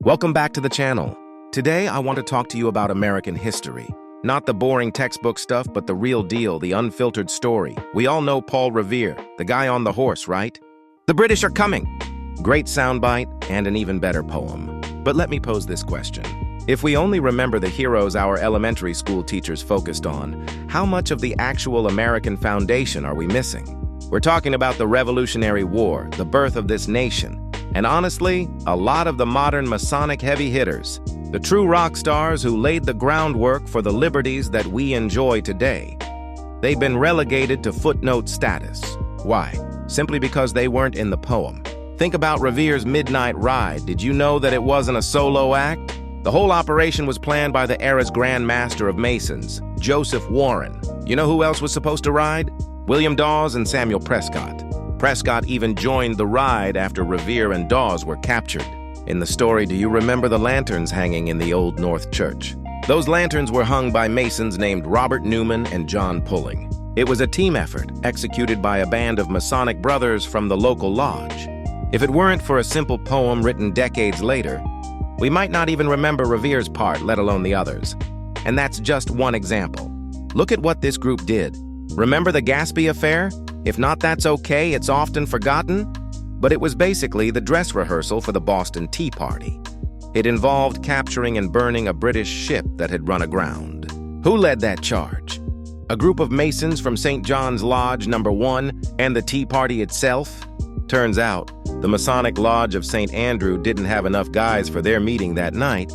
Welcome back to the channel. Today, I want to talk to you about American history. Not the boring textbook stuff, but the real deal, the unfiltered story. We all know Paul Revere, the guy on the horse, right? The British are coming! Great soundbite and an even better poem. But let me pose this question. If we only remember the heroes our elementary school teachers focused on, how much of the actual American foundation are we missing? We're talking about the Revolutionary War, the birth of this nation, and honestly, a lot of the modern Masonic heavy hitters, the true rock stars who laid the groundwork for the liberties that we enjoy today. They've been relegated to footnote status. Why? Simply because they weren't in the poem. Think about Revere's Midnight Ride. Did you know that it wasn't a solo act? The whole operation was planned by the era's Grand Master of Masons, Joseph Warren. You know who else was supposed to ride? William Dawes and Samuel Prescott. Prescott even joined the ride after Revere and Dawes were captured. In the story, do you remember the lanterns hanging in the Old North Church? Those lanterns were hung by Masons named Robert Newman and John Pulling. It was a team effort executed by a band of Masonic brothers from the local lodge. If it weren't for a simple poem written decades later, we might not even remember Revere's part, let alone the others. And that's just one example. Look at what this group did. Remember the Gaspee affair? If not, that's okay, it's often forgotten. But it was basically the dress rehearsal for the Boston Tea Party. It involved capturing and burning a British ship that had run aground. Who led that charge? A group of Masons from St. John's Lodge No. 1 and the Tea Party itself? Turns out, the Masonic Lodge of St. Andrew didn't have enough guys for their meeting that night,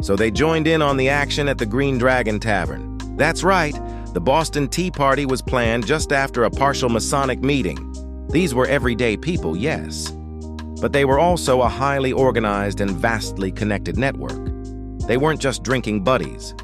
so they joined in on the action at the Green Dragon Tavern. That's right, the Boston Tea Party was planned just after a partial Masonic meeting. These were everyday people, yes, but they were also a highly organized and vastly connected network. They weren't just drinking buddies.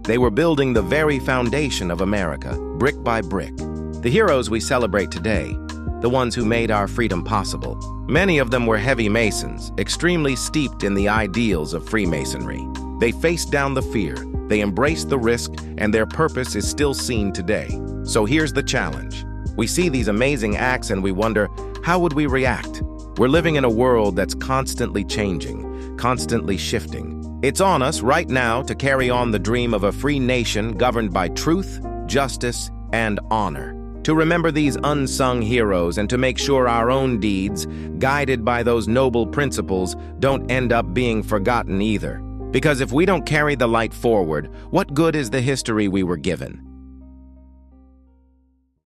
They were building the very foundation of America, brick by brick. The heroes we celebrate today, the ones who made our freedom possible, many of them were heavy Masons, extremely steeped in the ideals of Freemasonry. They faced down the fear, they embraced the risk, and their purpose is still seen today. So here's the challenge. We see these amazing acts and we wonder, how would we react? We're living in a world that's constantly changing, constantly shifting. It's on us right now to carry on the dream of a free nation governed by truth, justice, and honor. To remember these unsung heroes and to make sure our own deeds, guided by those noble principles, don't end up being forgotten either. Because if we don't carry the light forward, what good is the history we were given?